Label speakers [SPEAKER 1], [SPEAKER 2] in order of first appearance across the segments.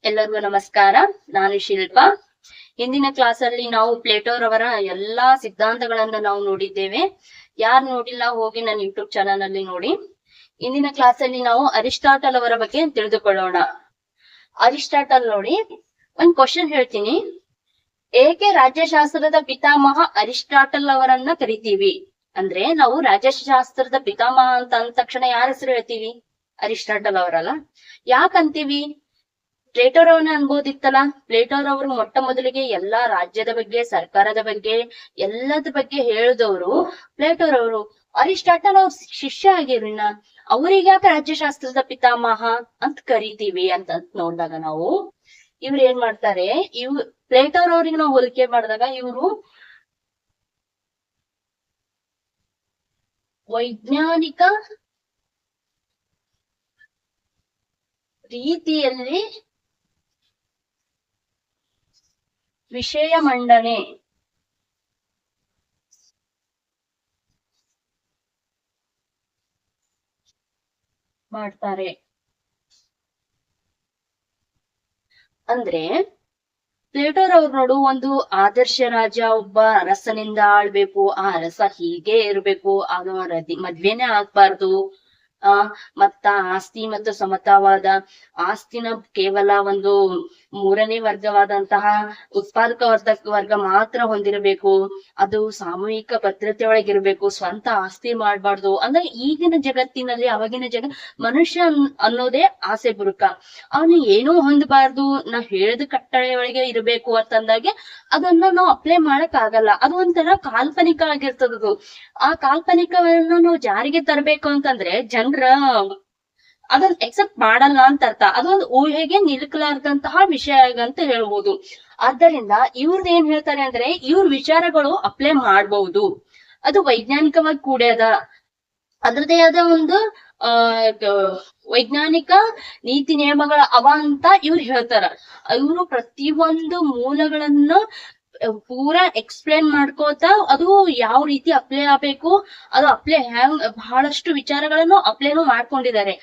[SPEAKER 1] ಎಲ್ಲರಿಗೂ ನಮಸ್ಕಾರ. ನಾನು ಶಿಲ್ಪಾ. ಹಿಂದಿನ ಕ್ಲಾಸ್ ಅಲ್ಲಿ ನಾವು ಪ್ಲೇಟೋರವರ ಎಲ್ಲಾ ಸಿದ್ಧಾಂತಗಳನ್ನ ನಾವು ನೋಡಿದ್ದೇವೆ. ಯಾರು ನೋಡಿಲ್ಲ ಹೋಗಿ ನನ್ನ ಯೂಟ್ಯೂಬ್ ಚಾನಲ್ ಅಲ್ಲಿ ನೋಡಿ. ಇಂದಿನ ಕ್ಲಾಸ್ ಅಲ್ಲಿ ನಾವು ಅರಿಸ್ಟಾಟಲ್ ಅವರ ಬಗ್ಗೆ ತಿಳಿದುಕೊಳ್ಳೋಣ. ಅರಿಸ್ಟಾಟಲ್ ನೋಡಿ, ಒಂದ್ ಕ್ವಶನ್ ಹೇಳ್ತೀನಿ. ಏಕೆ ರಾಜ್ಯಶಾಸ್ತ್ರದ ಪಿತಾಮಹ ಅರಿಸ್ಟಾಟಲ್ ಅವರನ್ನ ಕರಿತೀವಿ ಅಂದ್ರೆ, ನಾವು ರಾಜ್ಯಶಾಸ್ತ್ರದ ಪಿತಾಮಹ ಅಂತ ಅಂದ ತಕ್ಷಣ ಯಾರ ಹೆಸರು ಹೇಳ್ತೀವಿ? ಅರಿಸ್ಟಾಟಲ್ ಅವರಲ್ಲ. ಯಾಕಂತೀವಿ? ಪ್ಲೇಟೋರ್ ಅವನ್ನ ಅನ್ಬೋದಿತ್ತಲ್ಲ. ಪ್ಲೇಟೋರ್ ಅವರು ಮೊಟ್ಟ ಮೊದಲಿಗೆ ಎಲ್ಲಾ ರಾಜ್ಯದ ಬಗ್ಗೆ, ಸರ್ಕಾರದ ಬಗ್ಗೆ, ಎಲ್ಲದ ಬಗ್ಗೆ ಹೇಳಿದವರು ಪ್ಲೇಟೋರ್ ಅವರು. ಅರಿಸ್ಟಾಟಲ್ ಅವ್ರ ಶಿಷ್ಯ ಆಗಿರಿನ ಅವ್ರಿಗೆ ಯಾಕೆ ರಾಜ್ಯಶಾಸ್ತ್ರದ ಪಿತಾಮಹ ಅಂತ ಕರಿತೀವಿ ಅಂತ ನೋಡಿದಾಗ ನಾವು, ಇವ್ರು ಏನ್ ಮಾಡ್ತಾರೆ, ಪ್ಲೇಟೋರ್ ಅವ್ರಿಗೆ ನಾವು ಹೋಲಿಕೆ ಮಾಡಿದಾಗ ಇವರು ವೈಜ್ಞಾನಿಕ ರೀತಿಯಲ್ಲಿ ವಿಷಯ ಮಂಡನೆ ಮಾಡ್ತಾರೆ. ಅಂದ್ರೆ ಪ್ಲೇಟೋರ್ ಅವ್ರು ನೋಡು, ಒಂದು ಆದರ್ಶ ರಾಜ ಒಬ್ಬ ಅರಸನಿಂದ ಆಳ್ಬೇಕು, ಆ ಅರಸ ಹೀಗೆ ಇರ್ಬೇಕು, ಅದು ಮದ್ವೆನೇ ಆಗ್ಬಾರ್ದು, ಮತ್ತ ಆಸ್ತಿ ಮತ್ತು ಸಮತಾವಾದ, ಆಸ್ತಿನ ಕೇವಲ ಒಂದು ಮೂರನೇ ವರ್ಗವಾದಂತಹ ಉತ್ಪಾದಕ ವರ್ಗ ಮಾತ್ರ ಹೊಂದಿರಬೇಕು, ಅದು ಸಾಮೂಹಿಕ ಭದ್ರತೆ ಒಳಗಿರ್ಬೇಕು, ಸ್ವಂತ ಆಸ್ತಿ ಮಾಡ್ಬಾರ್ದು. ಅಂದ್ರೆ ಈಗಿನ ಜಗತ್ತಿನಲ್ಲಿ, ಅವಾಗಿನ ಮನುಷ್ಯ ಅನ್ನೋದೇ ಆಸೆ ಬುರುಕ. ಅವನು ಏನೂ ಹೊಂದಬಾರ್ದು, ನಾ ಹೇಳಿದ ಕಟ್ಟಳೆ ಒಳಗೆ ಇರಬೇಕು ಅಂತಂದಾಗೆ ಅದನ್ನ ನಾವು ಅಪ್ಲೈ ಮಾಡಕ್ ಆಗಲ್ಲ. ಅದು ಒಂಥರ ಕಾಲ್ಪನಿಕ ಆಗಿರ್ತದದು. ಆ ಕಾಲ್ಪನಿಕವನ್ನು ನಾವು ಜಾರಿಗೆ ತರಬೇಕು ಅಂತಂದ್ರೆ ಜನರ ಅದನ್ನ ಎಕ್ಸೆಪ್ಟ್ ಮಾಡಲ್ಲ ಅಂತ ಅರ್ಥ. ಅದೊಂದು ಊಹೆಗೆ ನಿಲುಕಲಾರ್ದಂತಹ ವಿಷಯ ಅಂತ ಹೇಳ್ಬೋದು. ಆದ್ದರಿಂದ ಇವ್ರದ್ದು ಏನ್ ಹೇಳ್ತಾರೆ ಅಂದ್ರೆ, ಇವ್ರ ವಿಚಾರಗಳು ಅಪ್ಲೈ ಮಾಡ್ಬಹುದು, ಅದು ವೈಜ್ಞಾನಿಕವಾಗಿ ಕೂಡ್ಯದ, ಅದ್ರದೇ ಆದ ಒಂದು ವೈಜ್ಞಾನಿಕ ನೀತಿ ನಿಯಮಗಳ ಅವ ಅಂತ ಇವ್ರು ಹೇಳ್ತಾರ. ಇವರು ಪ್ರತಿಯೊಂದು ಮೂಲಗಳನ್ನ ಪೂರಾ ಎಕ್ಸ್ಪ್ಲೇನ್ ಮಾಡ್ಕೋತಾ ಅದು ಯಾವ ರೀತಿ ಅಪ್ಲೈ ಆಗ್ಬೇಕು, ಅದು ಅಪ್ಲೈ ಬಹಳಷ್ಟು ವಿಚಾರಗಳನ್ನು ಅಪ್ಲೈನು ಮಾಡ್ಕೊಂಡಿದ್ದಾರೆ.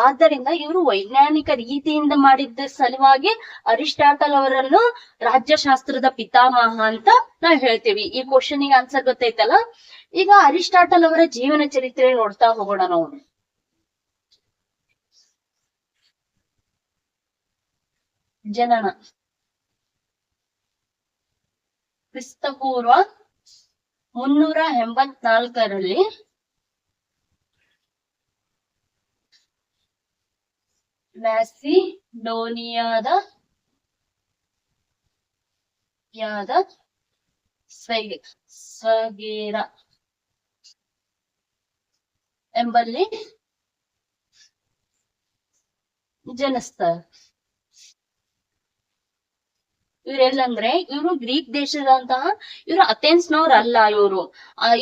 [SPEAKER 1] ಆದ್ದರಿಂದ ಇವರು ವೈಜ್ಞಾನಿಕ ರೀತಿಯಿಂದ ಮಾಡಿದ್ದ ಸಲುವಾಗಿ ಅರಿಸ್ಟಾಟಲ್ ಅವರನ್ನು ರಾಜ್ಯಶಾಸ್ತ್ರದ ಪಿತಾಮಹ ಅಂತ ನಾವ್ ಹೇಳ್ತೇವಿ. ಈ ಕ್ವಶನ್ ಗೆ ಆನ್ಸರ್ ಗೊತ್ತೈತಲ್ಲ. ಈಗ ಅರಿಸ್ಟಾಟಲ್ ಅವರ ಜೀವನ ಚರಿತ್ರೆ ನೋಡ್ತಾ ಹೋಗೋಣ ನಾವು. ಜನನ ಕ್ರಿಸ್ತಪೂರ್ವ 384ರಲ್ಲಿ ಮ್ಯಾಸಿಡೋನಿಯಾದ ಸ್ವಗೇರ ಎಂಬಲ್ಲಿ ಜನಿಸ್ತಾರೆ. ಇವ್ರೆಲ್ಲಂದ್ರೆ, ಇವರು ಗ್ರೀಕ್ ದೇಶದಂತಹ, ಇವರು ಅಥೆನ್ಸ್ನವ್ರ ಅಲ್ಲ.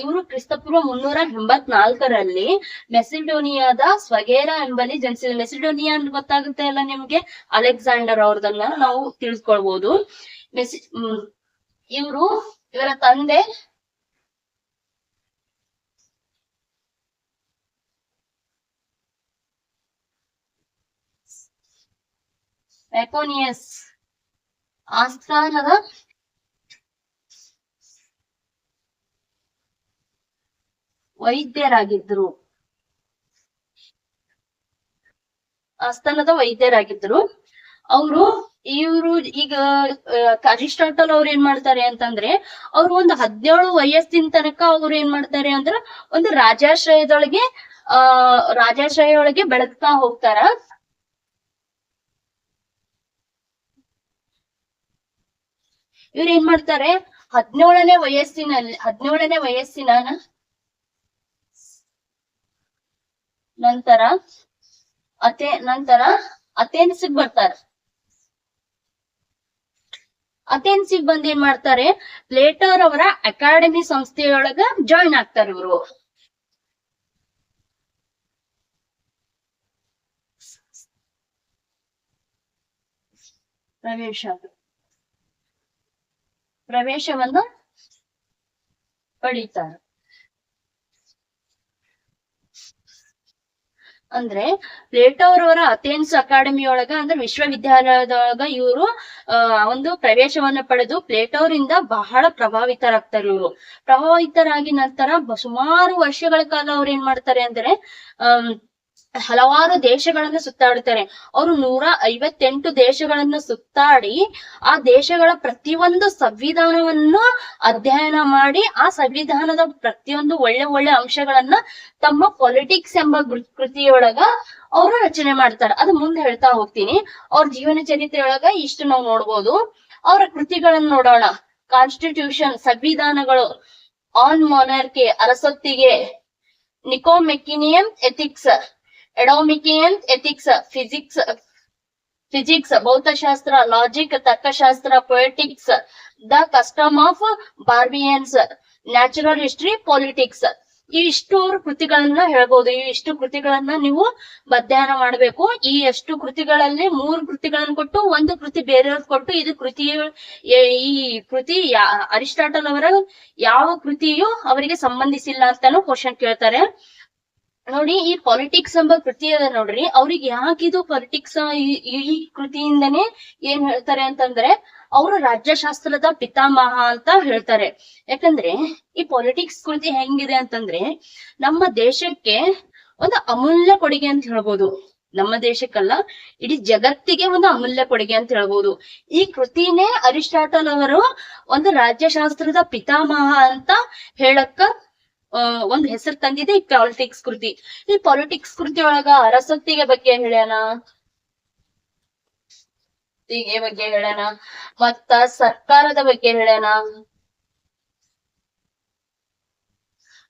[SPEAKER 1] ಇವರು ಕ್ರಿಸ್ತಪೂರ್ವ 384ರಲ್ಲಿ ಮೆಸಿಡೋನಿಯಾದ ಸ್ವಗೇರ ಎಂಬಲ್ಲಿ ಜನಿಸಿದ. ಮೆಸಿಡೋನಿಯಾ ಅಂತ ಗೊತ್ತಾಗುತ್ತೆ ಅಲ್ಲ ನಿಮ್ಗೆ, ಅಲೆಕ್ಸಾಂಡರ್ ಅವ್ರದನ್ನ ನಾವು ತಿಳಿಸ್ಕೊಳ್ಬಹುದು. ಇವರ ತಂದೆ ಮೆಕೋನಿಯಸ್ ಆಸ್ಥಾನದ ವೈದ್ಯರಾಗಿದ್ರು. ಇವರು ಈಗ ಅರಿಸ್ಟಾಟಲ್ ಅವ್ರು ಏನ್ ಮಾಡ್ತಾರೆ ಅಂತಂದ್ರೆ, ಅವ್ರು ಒಂದು 17 ವಯಸ್ಸಿನ ತನಕ ಅವ್ರು ಏನ್ ಮಾಡ್ತಾರೆ ಅಂದ್ರೆ, ಒಂದು ರಾಜಾಶ್ರಯದೊಳಗೆ ಬೆಳಗ್ತಾ ಹೋಗ್ತಾರ. ಇವ್ರು ಏನ್ ಮಾಡ್ತಾರೆ, 17ನೇ ವಯಸ್ಸಿನ ನಂತರ ಅಥೆನ್ಸಿಗೆ ಬರ್ತಾರೆ. ಅಥೆನ್ಸಿಗೆ ಬಂದ್ ಏನ್ ಮಾಡ್ತಾರೆ, ಪ್ಲೇಟೋರ್ ಅವರ ಅಕಾಡೆಮಿ ಸಂಸ್ಥೆಯೊಳಗ ಜಾಯಿನ್ ಆಗ್ತಾರೆ. ಇವರು ಪ್ರವೇಶವನ್ನು ಪಡೀತಾರೆ. ಅಂದ್ರೆ ಪ್ಲೇಟೋ ಅವರವರ ಅಥೆನ್ಸ್ ಅಕಾಡೆಮಿ ಒಳಗ ಅಂದ್ರೆ ವಿಶ್ವವಿದ್ಯಾಲಯದೊಳಗ ಇವರು ಒಂದು ಪ್ರವೇಶವನ್ನ ಪಡೆದು ಪ್ಲೇಟೋ ಅವರಿಂದ ಬಹಳ ಪ್ರಭಾವಿತರಾಗ್ತಾರೆ. ಇವರು ಪ್ರಭಾವಿತರಾಗಿ ನಂತರ ಸುಮಾರು ವರ್ಷಗಳ ಕಾಲ ಅವ್ರು ಏನ್ ಮಾಡ್ತಾರೆ ಅಂದ್ರೆ ಹಲವಾರು ದೇಶಗಳನ್ನ ಸುತ್ತಾಡುತ್ತಾರೆ. ಅವರು 158 ದೇಶಗಳನ್ನ ಸುತ್ತಾಡಿ ಆ ದೇಶಗಳ ಪ್ರತಿಯೊಂದು ಸಂವಿಧಾನವನ್ನು ಅಧ್ಯಯನ ಮಾಡಿ ಆ ಸಂವಿಧಾನದ ಪ್ರತಿಯೊಂದು ಒಳ್ಳೆ ಒಳ್ಳೆ ಅಂಶಗಳನ್ನ ತಮ್ಮ ಪೊಲಿಟಿಕ್ಸ್ ಎಂಬ ಕೃತಿಯೊಳಗ ಅವರು ರಚನೆ ಮಾಡ್ತಾರೆ. ಅದು ಮುಂದೆ ಹೇಳ್ತಾ ಹೋಗ್ತೀನಿ. ಅವ್ರ ಜೀವನ ಚರಿತ್ರೆಯೊಳಗ ಇಷ್ಟು ನಾವು ನೋಡ್ಬೋದು. ಅವರ ಕೃತಿಗಳನ್ನ ನೋಡೋಣ. ಕಾನ್ಸ್ಟಿಟ್ಯೂಷನ್ ಸಂವಿಧಾನಗಳು, ಆನ್ ಮೊನಾರ್ಕಿ ಅರಸೊತ್ತಿಗೆ, Nicomachean ethics, Eudemian ethics, physics ಭೌತಶಾಸ್ತ್ರ, ಲಾಜಿಕ್ ತರ್ಕಶಾಸ್ತ್ರ, poetics, the custom of barbarians, natural history, politics. ಇಷ್ಟು ಕೃತಿಗಳನ್ನ ಹೇಳ್ಬೋದು. ಇಷ್ಟು ಕೃತಿಗಳನ್ನ ನೀವು ಅಧ್ಯಯನ ಮಾಡ್ಬೇಕು. ಈ ಎಷ್ಟು ಕೃತಿಗಳಲ್ಲಿ 3 ಕೃತಿಗಳನ್ನ ಕೊಟ್ಟು ಒಂದು ಕೃತಿ ಬೇರೆಯವ್ರಿಗೆ ಕೊಟ್ಟು ಇದು ಈ ಕೃತಿ ಅರಿಸ್ಟಾಟಲ್ ಅವರ ಯಾವ ಕೃತಿಯು ಅವರಿಗೆ ಸಂಬಂಧಿಸಿಲ್ಲ ಅಂತಾನು ಕ್ವಶನ್ ಕೇಳ್ತಾರೆ. ನೋಡಿ, ಈ ಪೊಲಿಟಿಕ್ಸ್ ಎಂಬ ಕೃತಿ ಅದ ನೋಡ್ರಿ, ಅವ್ರಿಗೆ ಯಾಕಿದು ಪೊಲಿಟಿಕ್ಸ್ ಈ ಕೃತಿಯಿಂದನೇ ಏನ್ ಹೇಳ್ತಾರೆ ಅಂತಂದ್ರೆ ಅವರು ರಾಜ್ಯಶಾಸ್ತ್ರದ ಪಿತಾಮಹ ಅಂತ ಹೇಳ್ತಾರೆ. ಯಾಕಂದ್ರೆ ಈ ಪೊಲಿಟಿಕ್ಸ್ ಕೃತಿ ಹೆಂಗಿದೆ ಅಂತಂದ್ರೆ ನಮ್ಮ ದೇಶಕ್ಕೆ ಒಂದು ಅಮೂಲ್ಯ ಕೊಡುಗೆ ಅಂತ ಹೇಳ್ಬೋದು. ನಮ್ಮ ದೇಶಕ್ಕಲ್ಲ, ಇಡೀ ಜಗತ್ತಿಗೆ ಒಂದು ಅಮೂಲ್ಯ ಕೊಡುಗೆ ಅಂತ ಹೇಳ್ಬೋದು. ಈ ಕೃತಿನೇ ಅರಿಸ್ಟಾಟಲ್ ಅವರು ಒಂದು ರಾಜ್ಯಶಾಸ್ತ್ರದ ಪಿತಾಮಹ ಅಂತ ಹೇಳಕ್ಕ ಒಂದ್ ಹೆಸರು ತಂದಿದೆ ಈ ಪಾಲಿಟಿಕ್ಸ್ ಕೃತಿ. ಈ ಪಾಲಿಟಿಕ್ಸ್ ಕೃತಿ ಒಳಗ ಅರಸೊತ್ತಿಗೆ ಬಗ್ಗೆ ಹೇಳ್ಯಾನ, ಮತ್ತ ಸರ್ಕಾರದ ಬಗ್ಗೆ ಹೇಳ್ಯಾನ,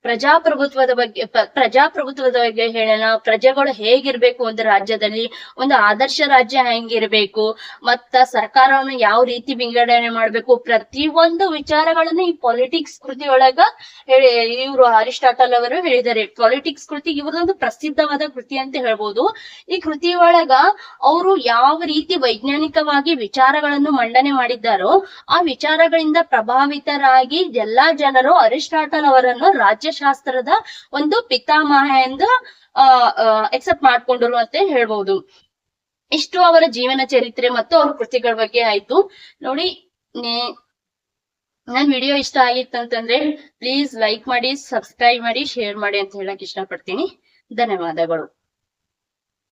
[SPEAKER 1] ಪ್ರಜಾಪ್ರಭುತ್ವದ ಬಗ್ಗೆ ಹೇಳೋಣ. ಪ್ರಜೆಗಳು ಹೇಗಿರ್ಬೇಕು ಒಂದು ರಾಜ್ಯದಲ್ಲಿ, ಒಂದು ಆದರ್ಶ ರಾಜ್ಯ ಹೆಂಗಿರ್ಬೇಕು, ಮತ್ತ ಸರ್ಕಾರವನ್ನು ಯಾವ ರೀತಿ ವಿಂಗಡಣೆ ಮಾಡ್ಬೇಕು, ಪ್ರತಿಯೊಂದು ವಿಚಾರಗಳನ್ನು ಈ ಪಾಲಿಟಿಕ್ಸ್ ಕೃತಿ ಒಳಗ ಇವರು ಅರಿಸ್ಟಾಟಲ್ ಅವರು ಹೇಳಿದ್ದಾರೆ. ಪಾಲಿಟಿಕ್ಸ್ ಕೃತಿ ಇವ್ರದೊಂದು ಪ್ರಸಿದ್ಧವಾದ ಕೃತಿ ಅಂತ ಹೇಳ್ಬೋದು. ಈ ಕೃತಿ ಒಳಗ ಅವರು ಯಾವ ರೀತಿ ವೈಜ್ಞಾನಿಕವಾಗಿ ವಿಚಾರಗಳನ್ನು ಮಂಡನೆ ಮಾಡಿದ್ದಾರೋ ಆ ವಿಚಾರಗಳಿಂದ ಪ್ರಭಾವಿತರಾಗಿ ಎಲ್ಲಾ ಜನರು ಅರಿಸ್ಟಾಟಲ್ ಅವರನ್ನು ರಾಜ್ಯಶಾಸ್ತ್ರದ ಒಂದು ಪಿತಾಮಹ ಎಂದು ಎಕ್ಸೆಪ್ಟ್ ಮಾಡ್ಕೊಂಡ್ರು ಅಂತ ಹೇಳ್ಬಹುದು. ಇಷ್ಟು ಅವರ ಜೀವನ ಚರಿತ್ರೆ ಮತ್ತು ಅವ್ರ ಕೃತಿಗಳ ಬಗ್ಗೆ ಆಯ್ತು. ನೋಡಿ, ನನ್ ವಿಡಿಯೋ ಇಷ್ಟ ಆಗಿತ್ತು ಅಂತಂದ್ರೆ ಪ್ಲೀಸ್ ಲೈಕ್ ಮಾಡಿ, ಸಬ್ಸ್ಕ್ರೈಬ್ ಮಾಡಿ, ಶೇರ್ ಮಾಡಿ ಅಂತ ಹೇಳಕ್ ಇಷ್ಟಪಡ್ತೀನಿ. ಧನ್ಯವಾದಗಳು.